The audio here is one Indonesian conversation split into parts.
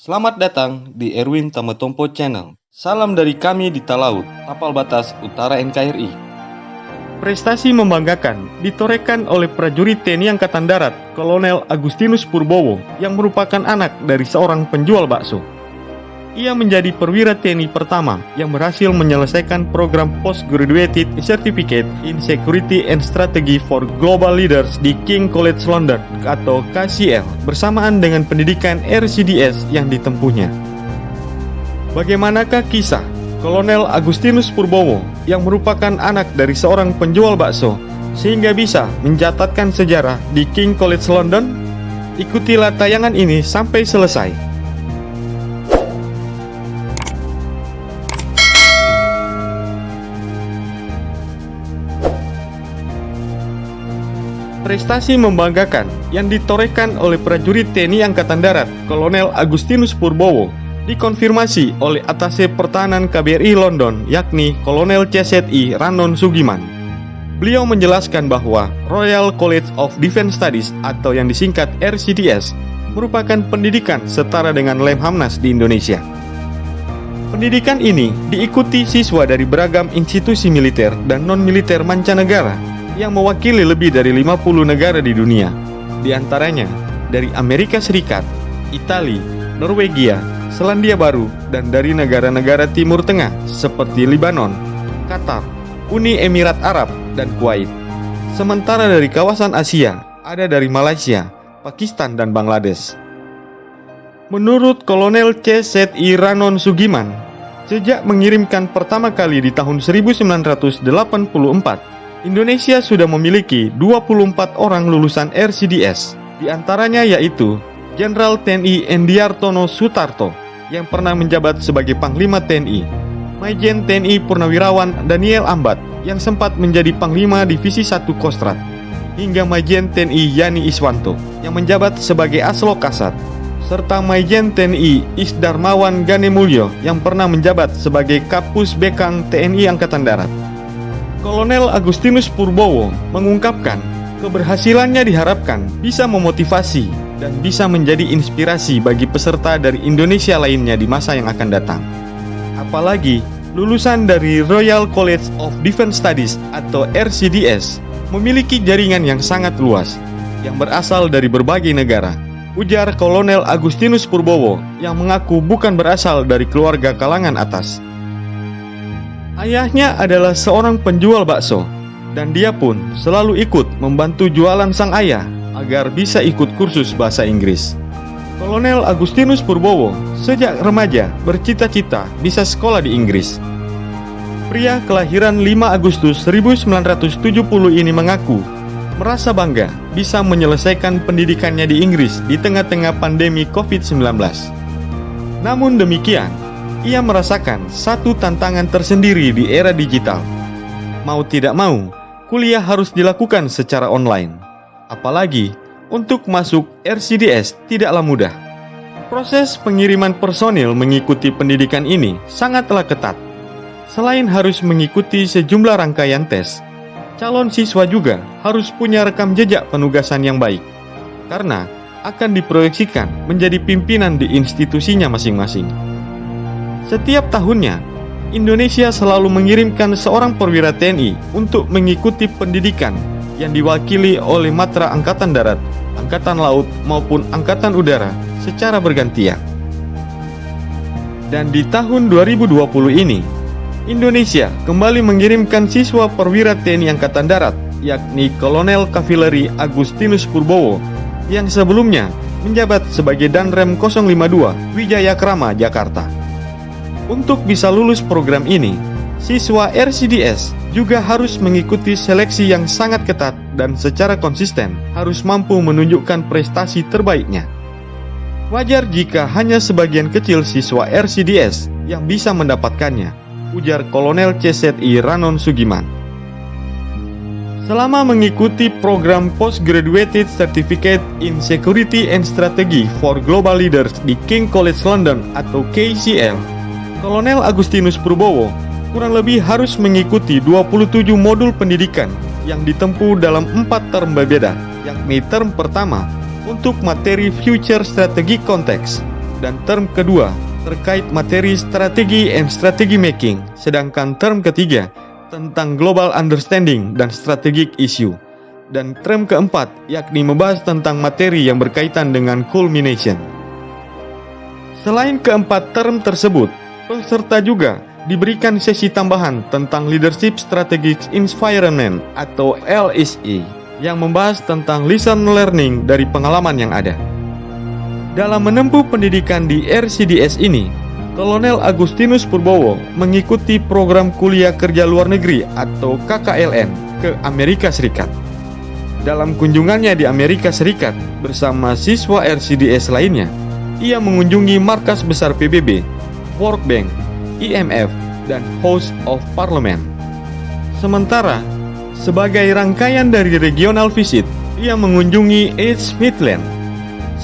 Selamat datang di Erwin Tametompo Channel. Salam dari kami di Talaut, Tapal Batas Utara NKRI. Prestasi membanggakan ditorehkan oleh prajurit TNI Angkatan Darat, Kolonel Agustinus Purbowo, yang merupakan anak dari seorang penjual bakso. Ia menjadi perwira TNI pertama yang berhasil menyelesaikan program Postgraduate Certificate in Security and Strategy for Global Leaders di King College London atau KCL bersamaan dengan pendidikan RCDS yang ditempuhnya. Bagaimanakah kisah Kolonel Agustinus Purbowo yang merupakan anak dari seorang penjual bakso sehingga bisa mencatatkan sejarah di King College London? Ikutilah tayangan ini sampai selesai. Prestasi membanggakan yang ditorehkan oleh prajurit TNI Angkatan Darat, Kolonel Agustinus Purbowo, dikonfirmasi oleh Atase Pertahanan KBRI London, yakni Kolonel CZI Ranon Sugiman. Beliau menjelaskan bahwa Royal College of Defence Studies atau yang disingkat RCDS merupakan pendidikan setara dengan Lemhanas di Indonesia. Pendidikan ini diikuti siswa dari beragam institusi militer dan non-militer mancanegara yang mewakili lebih dari 50 negara di dunia, di antaranya dari Amerika Serikat, Italia, Norwegia, Selandia Baru, dan dari negara-negara Timur Tengah seperti Lebanon, Qatar, Uni Emirat Arab, dan Kuwait. Sementara dari kawasan Asia, ada dari Malaysia, Pakistan, dan Bangladesh. Menurut Kolonel CZI Ranon Sugiman, sejak mengirimkan pertama kali di tahun 1984, Indonesia sudah memiliki 24 orang lulusan RCDS, di antaranya yaitu Jenderal TNI Endiartono Sutarto yang pernah menjabat sebagai Panglima TNI, Majen TNI Purnawirawan Daniel Ambat yang sempat menjadi Panglima Divisi 1 Kostrat, hingga Majen TNI Yani Iswanto yang menjabat sebagai Aslo Kasat, serta Majen TNI Isdarmawan Ganemulyo yang pernah menjabat sebagai Kapus Bekang TNI Angkatan Darat. Kolonel Agustinus Purbowo mengungkapkan keberhasilannya diharapkan bisa memotivasi dan bisa menjadi inspirasi bagi peserta dari Indonesia lainnya di masa yang akan datang. Apalagi lulusan dari Royal College of Defence Studies atau RCDS memiliki jaringan yang sangat luas yang berasal dari berbagai negara, ujar Kolonel Agustinus Purbowo yang mengaku bukan berasal dari keluarga kalangan atas. Ayahnya adalah seorang penjual bakso, dan dia pun selalu ikut membantu jualan sang ayah agar bisa ikut kursus bahasa Inggris. Kolonel Agustinus Purbowo sejak remaja bercita-cita bisa sekolah di Inggris. Pria kelahiran 5 Agustus 1970 ini mengaku merasa bangga bisa menyelesaikan pendidikannya di Inggris di tengah-tengah pandemi COVID-19. Namun demikian, ia merasakan satu tantangan tersendiri di era digital. Mau tidak mau, kuliah harus dilakukan secara online. Apalagi untuk masuk RCDS tidaklah mudah. Proses pengiriman personil mengikuti pendidikan ini sangatlah ketat. Selain harus mengikuti sejumlah rangkaian tes, calon siswa juga harus punya rekam jejak penugasan yang baik, karena akan diproyeksikan menjadi pimpinan di institusinya masing-masing. Setiap tahunnya, Indonesia selalu mengirimkan seorang perwira TNI untuk mengikuti pendidikan yang diwakili oleh Matra Angkatan Darat, Angkatan Laut, maupun Angkatan Udara secara bergantian. Dan di tahun 2020 ini, Indonesia kembali mengirimkan siswa perwira TNI Angkatan Darat, yakni Kolonel Kavaleri Agustinus Purbowo, yang sebelumnya menjabat sebagai Danrem 052 Wijayakrama, Jakarta. Untuk bisa lulus program ini, siswa RCDS juga harus mengikuti seleksi yang sangat ketat dan secara konsisten harus mampu menunjukkan prestasi terbaiknya. Wajar jika hanya sebagian kecil siswa RCDS yang bisa mendapatkannya, ujar Kolonel CZI Ranon Sugiman. Selama mengikuti program Postgraduate Certificate in Security and Strategy for Global Leaders di King College London atau KCL, Kolonel Agustinus Purbowo kurang lebih harus mengikuti 27 modul pendidikan yang ditempuh dalam 4 term berbeda, yakni term pertama untuk materi Future Strategic Context, dan term kedua terkait materi strategi and strategy making, sedangkan term ketiga tentang global understanding dan strategic issue. Dan term keempat yakni membahas tentang materi yang berkaitan dengan culmination. Selain keempat term tersebut, peserta juga diberikan sesi tambahan tentang Leadership Strategic Environment atau LSE yang membahas tentang lesson learning dari pengalaman yang ada. Dalam menempuh pendidikan di RCDS ini, Kolonel Agustinus Purbowo mengikuti program kuliah kerja luar negeri atau KKLN ke Amerika Serikat. Dalam kunjungannya di Amerika Serikat bersama siswa RCDS lainnya, ia mengunjungi markas besar PBB, World Bank, IMF, dan House of Parliament. Sementara, sebagai rangkaian dari regional visit, ia mengunjungi East Midland.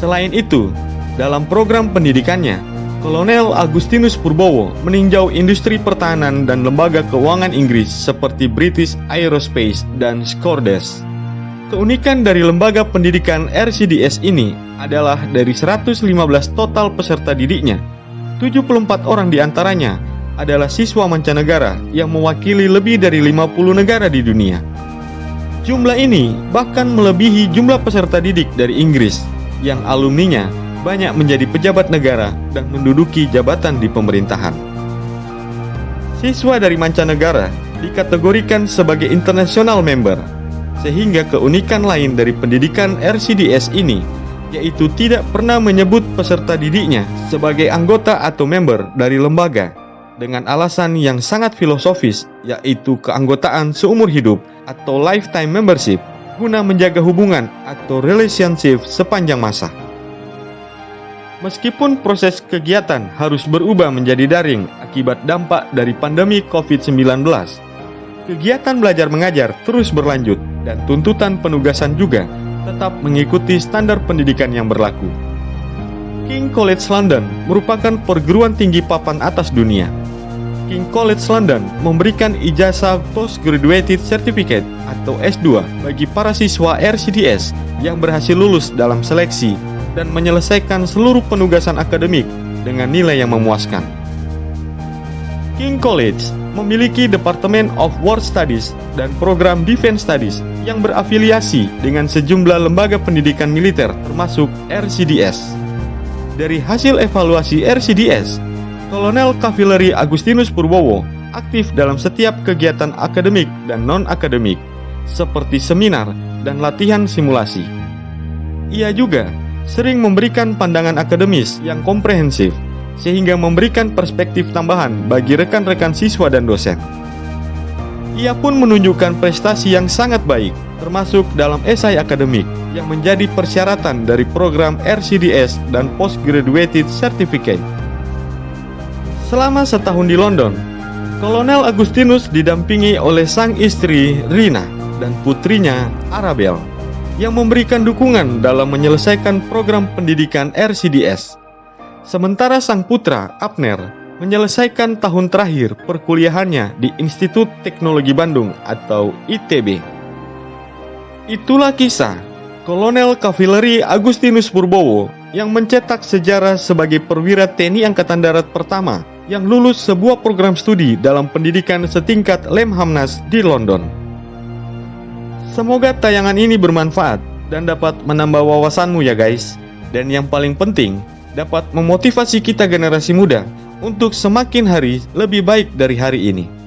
Selain itu, dalam program pendidikannya, Kolonel Agustinus Purbowo meninjau industri pertahanan dan lembaga keuangan Inggris seperti British Aerospace dan Scottish. Keunikan dari lembaga pendidikan RCDS ini adalah dari 115 total peserta didiknya, 74 orang diantaranya adalah siswa mancanegara yang mewakili lebih dari 50 negara di dunia. Jumlah ini bahkan melebihi jumlah peserta didik dari Inggris yang alumninya banyak menjadi pejabat negara dan menduduki jabatan di pemerintahan. Siswa dari mancanegara dikategorikan sebagai international member, sehingga keunikan lain dari pendidikan RCDS ini yaitu tidak pernah menyebut peserta didiknya sebagai anggota atau member dari lembaga dengan alasan yang sangat filosofis, yaitu keanggotaan seumur hidup atau lifetime membership guna menjaga hubungan atau relationship sepanjang masa. Meskipun proses kegiatan harus berubah menjadi daring akibat dampak dari pandemi COVID-19, kegiatan belajar mengajar terus berlanjut dan tuntutan penugasan juga tetap mengikuti standar pendidikan yang berlaku. King College London merupakan perguruan tinggi papan atas dunia. King College London memberikan ijazah Postgraduate Certificate atau S2 bagi para siswa RCDS yang berhasil lulus dalam seleksi dan menyelesaikan seluruh penugasan akademik dengan nilai yang memuaskan. King College memiliki Department of War Studies dan program Defense Studies yang berafiliasi dengan sejumlah lembaga pendidikan militer termasuk RCDS. Dari hasil evaluasi RCDS, Kolonel Kavaleri Agustinus Purbowo aktif dalam setiap kegiatan akademik dan non-akademik, seperti seminar dan latihan simulasi. Ia juga sering memberikan pandangan akademis yang komprehensif, sehingga memberikan perspektif tambahan bagi rekan-rekan siswa dan dosen. Ia pun menunjukkan prestasi yang sangat baik, termasuk dalam esai akademik yang menjadi persyaratan dari program RCDS dan Postgraduate Certificate. Selama setahun di London, Kolonel Agustinus didampingi oleh sang istri Rina dan putrinya Arabel yang memberikan dukungan dalam menyelesaikan program pendidikan RCDS. Sementara sang putra Abner menyelesaikan tahun terakhir perkuliahannya di Institut Teknologi Bandung atau ITB. Itulah kisah Kolonel Kavaleri Agustinus Purbowo yang mencetak sejarah sebagai perwira TNI Angkatan Darat pertama yang lulus sebuah program studi dalam pendidikan setingkat Lemhamnas di London. Semoga tayangan ini bermanfaat dan dapat menambah wawasanmu ya guys. Dan yang paling penting, dapat memotivasi kita generasi muda untuk semakin hari lebih baik dari hari ini.